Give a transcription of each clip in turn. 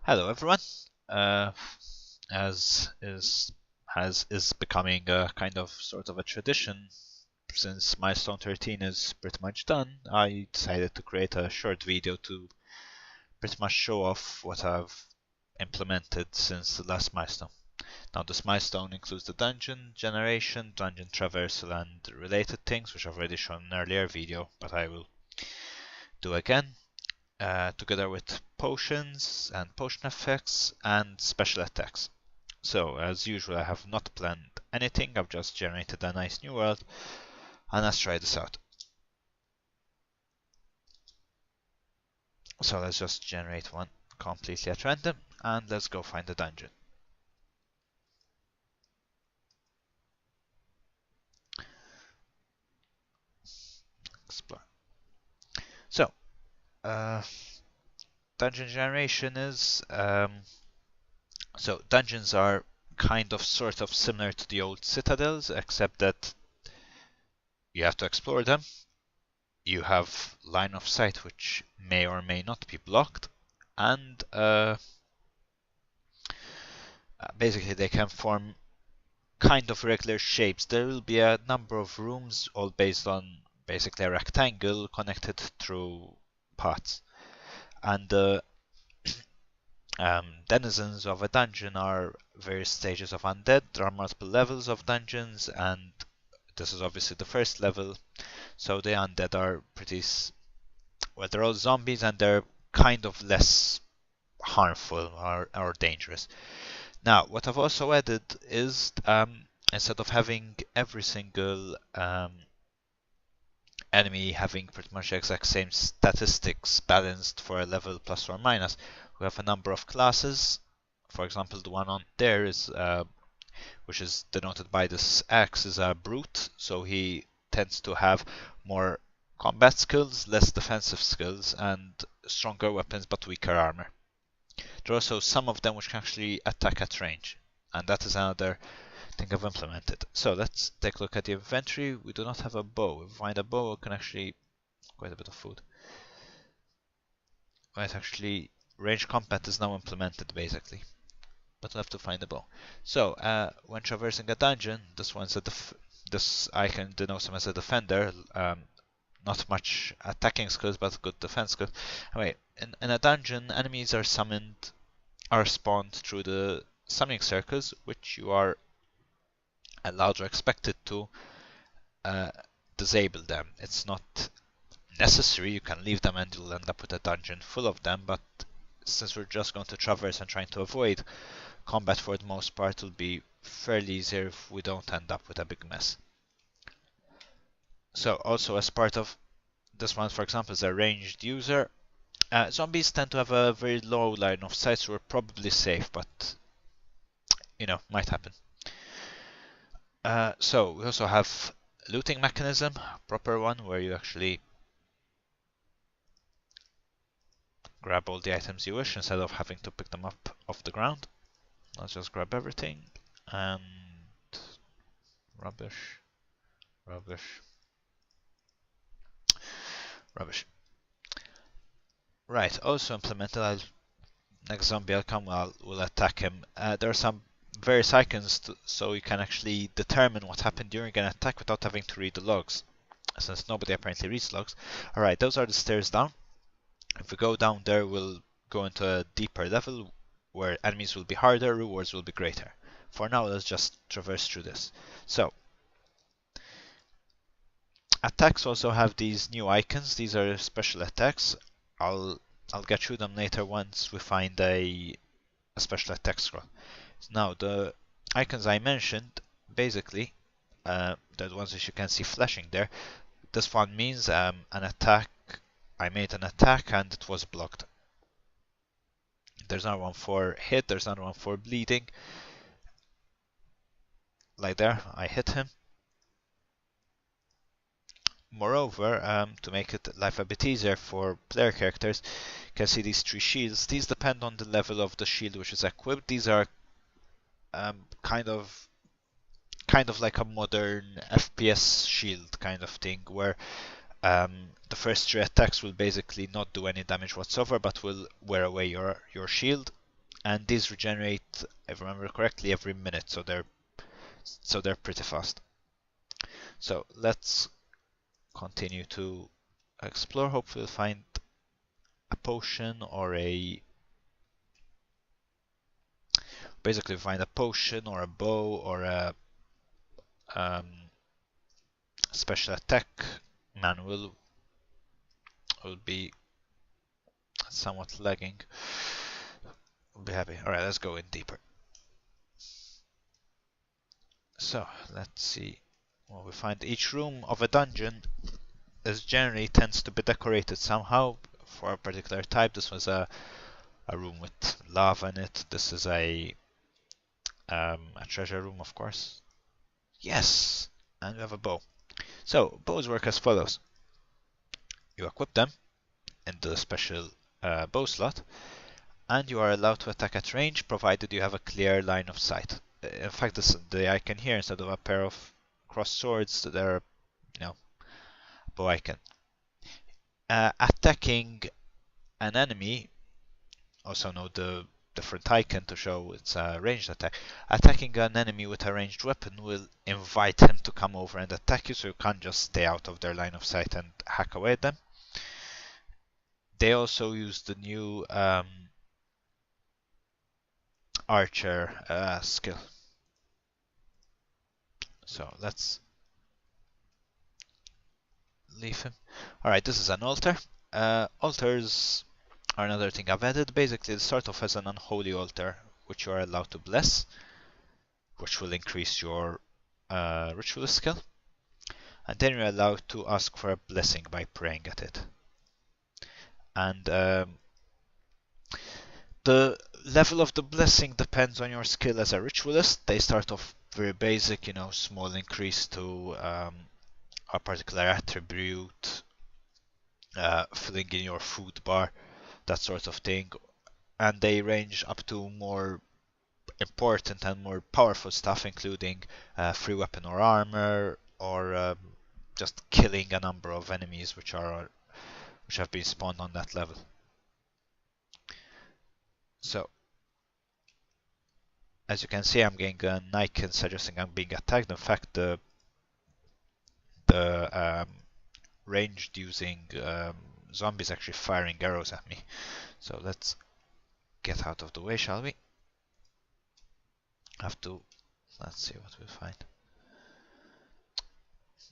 Hello everyone. As is becoming a kind of sort of a tradition, since Milestone 13 is pretty much done, I decided to create a short video to pretty much show off what I've implemented since the last milestone. Now this milestone includes the dungeon generation, dungeon traversal and related things, which I've already shown in an earlier video, but I will do again. Together with potions and potion effects and special attacks. So, as usual, I have not planned anything, I've just generated a nice new world, and let's try this out. So let's just generate one completely at random, and let's go find the dungeon. Explore. So, dungeon generation is so dungeons are kind of sort of similar to the old citadels, except that you have to explore them. You have line of sight, which may or may not be blocked, and basically they can form kind of regular shapes. There will be a number of rooms, all based on basically a rectangle connected through paths. And the denizens of a dungeon are various stages of undead. There are multiple levels of dungeons, and this is obviously the first level. So the undead are pretty, well, they're all zombies, and they're kind of less harmful or dangerous. Now, what I've also added is instead of having every single enemy having pretty much the exact same statistics balanced for a level plus or minus, we have a number of classes. For example, the one on there is, which is denoted by this X, is a brute, so he tends to have more combat skills, less defensive skills, and stronger weapons but weaker armor. There are also some of them which can actually attack at range, and that is another thing I've implemented. So let's take a look at the inventory. We do not have a bow. If we find a bow, we can actually quite a bit of food. Right, actually, range combat is now implemented basically, but we'll have to find a bow. So when traversing a dungeon, this icon denotes him as a defender. Not much attacking skills, but good defense skills. Anyway, in a dungeon, enemies are spawned through the summoning circles, which you are allowed or expected to disable them. It's not necessary, you can leave them and you'll end up with a dungeon full of them, but since we're just going to traverse and trying to avoid combat for the most part, it'll be fairly easier if we don't end up with a big mess. So also as part of this one, for example, is a ranged user. Zombies tend to have a very low line of sight, so we're probably safe, but you know, might happen. So we also have a looting mechanism, proper one, where you actually grab all the items you wish instead of having to pick them up off the ground. Let's just grab everything and rubbish, rubbish, rubbish. Right, also implemented, next zombie I'll come, we'll attack him. There are some various icons so you can actually determine what happened during an attack without having to read the logs, since nobody apparently reads logs. Alright, those are the stairs down. If we go down there, we'll go into a deeper level where enemies will be harder, rewards will be greater. For now, let's just traverse through this. So, attacks also have these new icons. These are special attacks. I'll get through them later once we find a special attack scroll. Now, the icons I mentioned, basically, they're the ones which you can see flashing there. This one means an attack. I made an attack and it was blocked. There's another one for hit, there's another one for bleeding. Like there, I hit him. Moreover, to make life a bit easier for player characters, you can see these 3 shields. These depend on the level of the shield which is equipped. These are kind of like a modern FPS shield kind of thing, where the first 3 attacks will basically not do any damage whatsoever, but will wear away your shield. and these regenerate, if I remember correctly, every minute, so they're pretty fast. So let's continue to explore. Hopefully we'll find a potion or basically find a potion or a bow or a um, special attack manual. Will be somewhat lagging. We'll be happy. Alright, let's go in deeper. So, let's see what we find. Each room of a dungeon is generally tends to be decorated somehow for a particular type. This was a room with lava in it. This is a treasure room, of course. Yes! And we have a bow. So, bows work as follows. You equip them into the special bow slot, and you are allowed to attack at range provided you have a clear line of sight. In fact, the icon here, instead of a pair of crossed swords, they're, a bow icon. Attacking an enemy, also know the different icon to show it's a ranged attack. Attacking an enemy with a ranged weapon will invite him to come over and attack you, so you can't just stay out of their line of sight and hack away at them. They also use the new archer skill. So let's leave him. Alright, this is an altar. Altars are another thing I've added. Basically, it starts off as an unholy altar, which you are allowed to bless, which will increase your ritual skill. And then you're allowed to ask for a blessing by praying at it. And the level of the blessing depends on your skill as a ritualist. They start off very basic, small increase to a particular attribute, filling in your food bar, that sort of thing. And they range up to more important and more powerful stuff, including free weapon or armor, or just killing a number of enemies which have been spawned on that level. So, as you can see, I'm getting an icon suggesting I'm being attacked. In fact, the ranged using zombies actually firing arrows at me. So let's get out of the way, shall we? Let's see what we find.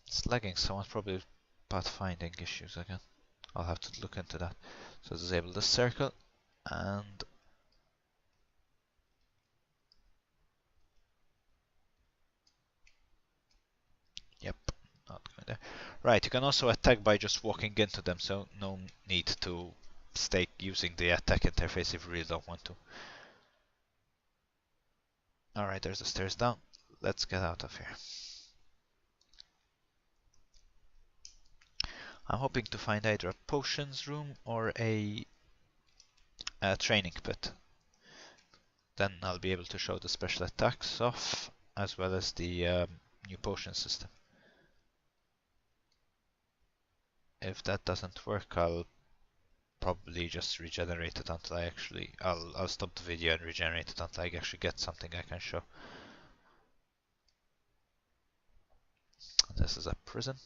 It's lagging somewhat, probably pathfinding issues again. I'll have to look into that. So disable this circle, and yep, not going there. Right, you can also attack by just walking into them, so no need to stay using the attack interface if you really don't want to. Alright, there's the stairs down. Let's get out of here. I'm hoping to find either a potions room or a training pit. Then I'll be able to show the special attacks off, as well as the new potion system. If that doesn't work, I'll probably just regenerate it until I'll stop the video and regenerate it until I actually get something I can show. This is a prison.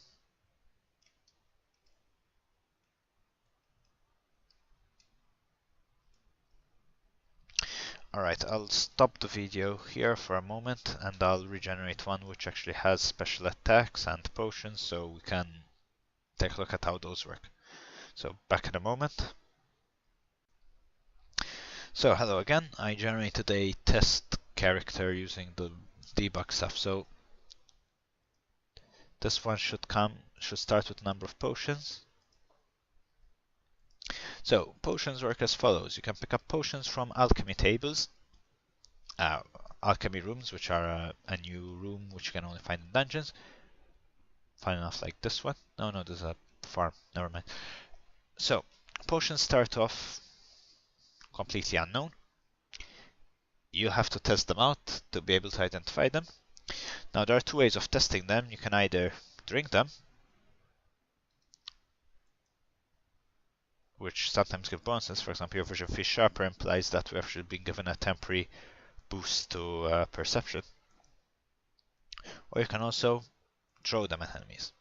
Alright, I'll stop the video here for a moment and I'll regenerate one which actually has special attacks and potions, so we can take a look at how those work. So back in a moment. So hello again, I generated a test character using the debug stuff. So this one should start with a number of potions. So potions work as follows. You can pick up potions from alchemy tables, alchemy rooms, which are a new room which you can only find in dungeons. Fine enough, like this one. No, this is a farm. Never mind. So potions start off completely unknown. You have to test them out to be able to identify them. Now there are two ways of testing them. You can either drink them, which sometimes give bonuses. For example, your vision feels sharper implies that we've actually been given a temporary boost to perception. Or you can also throw them at enemies.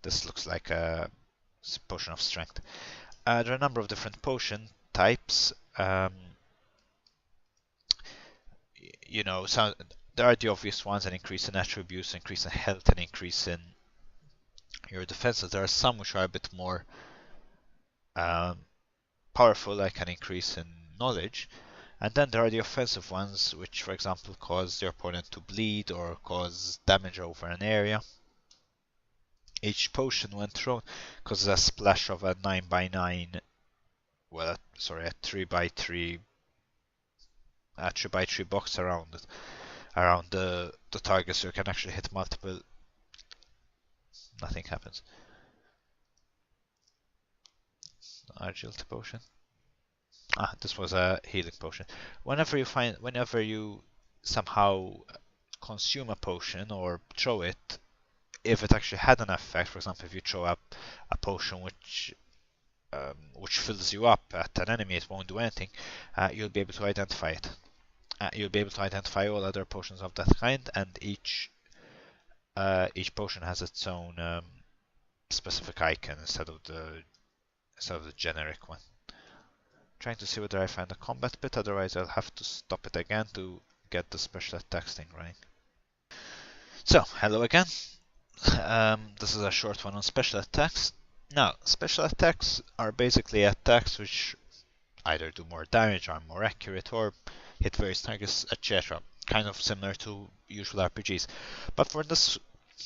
This looks like a potion of strength. There are a number of different potion types. You know, so there are the obvious ones: an increase in attributes, increase in health, and increase in your defenses. There are some which are a bit more powerful, like an increase in knowledge. And then there are the offensive ones, which, for example, cause your opponent to bleed or cause damage over an area. Each potion, when thrown, causes a splash of a 9x9, well, sorry, a 3x3 box around it, around the target, so you can actually hit multiple. Nothing happens. Agility potion. This was a healing potion. Whenever you somehow consume a potion or throw it, if it actually had an effect, for example, if you throw up a potion which fills you up at an enemy, it won't do anything. You'll be able to identify it. You'll be able to identify all other potions of that kind, and each potion has its own specific icon instead of the generic one. Trying to see whether I find a combat bit, otherwise I'll have to stop it again to get the special attacks thing running. So, hello again. This is a short one on special attacks. Now, special attacks are basically attacks which either do more damage, are more accurate, or hit various targets, etc. Kind of similar to usual RPGs. But for this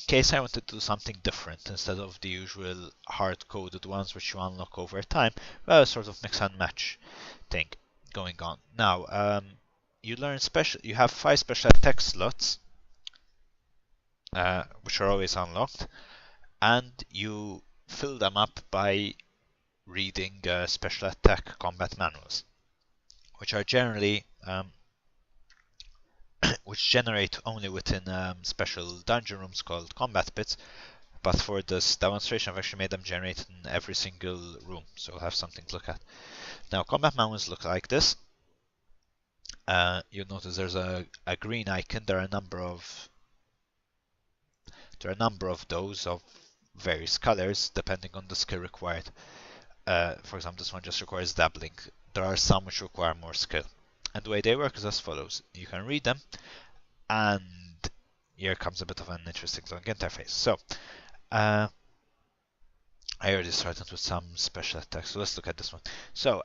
case, I wanted to do something different. Instead of the usual hard-coded ones which you unlock over time, well, a sort of mix and match thing going on. Now, you have 5 special attack slots, which are always unlocked, and you fill them up by reading special attack combat manuals, which are generally which generate only within special dungeon rooms called combat bits. But for this demonstration, I've actually made them generate in every single room, so we'll have something to look at. Now, combat manuals look like this. You'll notice there's a green icon. There are a number of those of various colors depending on the skill required. For example, this one just requires dabbling. There are some which require more skill. And the way they work is as follows. You can read them, and here comes a bit of an interesting looking interface. So, I already started with some special attacks, so let's look at this one. So,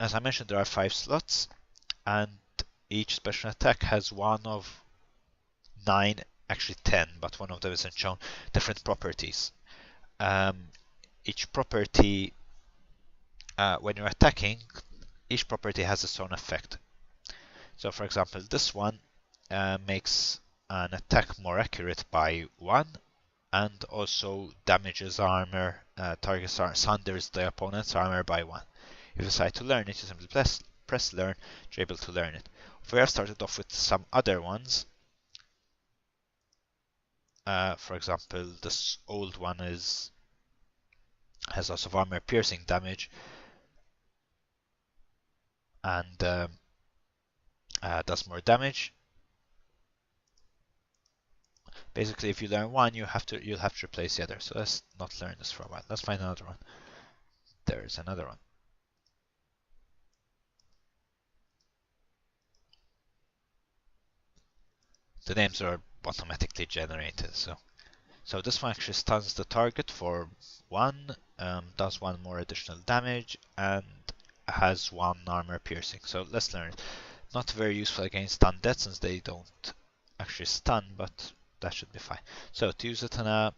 as I mentioned, there are 5 slots, and each special attack has one of 9, actually 10, but one of them isn't shown, different properties. Each property, when you're attacking, each property has its own effect. So, for example, this one makes an attack more accurate by 1, and also damages armor, sunders the opponent's armor by 1. If you decide to learn it, you simply press learn, you're able to learn it. We have started off with some other ones. For example, this old one has lots of armor piercing damage, and does more damage. Basically, if you learn one, you'll have to replace the other. So let's not learn this for a while. Let's find another one. There's another one. The names are automatically generated. So this one actually stuns the target for 1, does 1 more additional damage, and has 1 armor piercing. So let's learn it. Not very useful against undead since they don't actually stun, but that should be fine. So to use it in a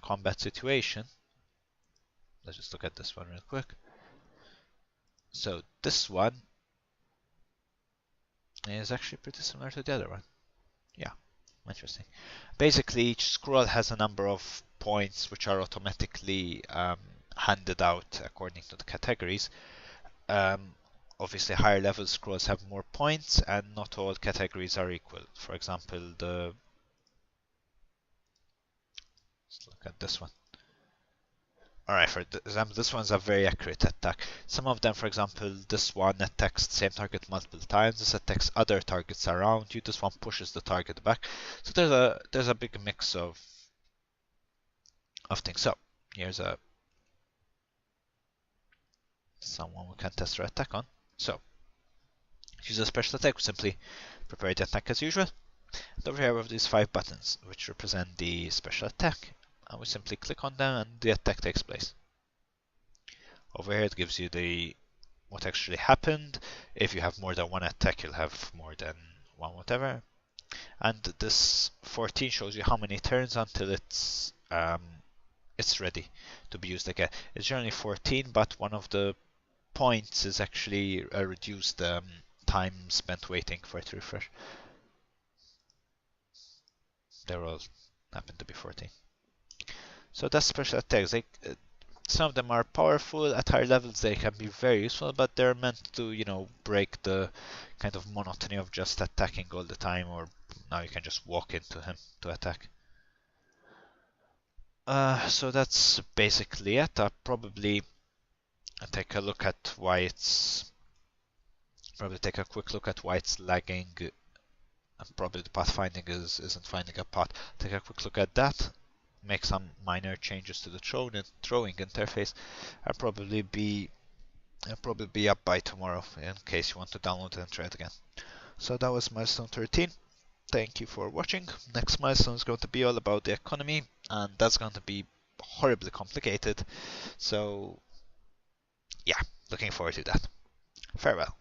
combat situation, let's just look at this one real quick. So this one is actually pretty similar to the other one. Yeah, interesting. Basically, each scroll has a number of points which are automatically handed out according to the categories. Obviously, higher level scrolls have more points, and not all categories are equal. For example, the Let's look at this one. Alright, for example, this one's a very accurate attack. Some of them, for example, this one attacks the same target multiple times. This attacks other targets around you. This one pushes the target back. So there's a big mix of things. So here's someone we can test our attack on. So use a special attack. We simply prepare the attack as usual. And over here we have these 5 buttons which represent the special attack. And we simply click on them and the attack takes place. Over here it gives you what actually happened. If you have more than one attack, you'll have more than one whatever. And this 14 shows you how many turns until it's ready to be used again. It's generally 14, but one of the points is actually a reduced time spent waiting for it to refresh. They all happen to be 14. So that's special attacks. Some of them are powerful. At higher levels they can be very useful, but they're meant to, break the kind of monotony of just attacking all the time, or now you can just walk into him to attack. So that's basically it. I'll probably take a look at why it's... take a quick look at why it's lagging. And probably the pathfinding isn't finding a path. Take a quick look at that. Make some minor changes to the throwing interface. I'll probably be up by tomorrow in case you want to download it and try it again. So that was Milestone 13. Thank you for watching. Next milestone is going to be all about the economy, and that's going to be horribly complicated. So yeah, looking forward to that. Farewell.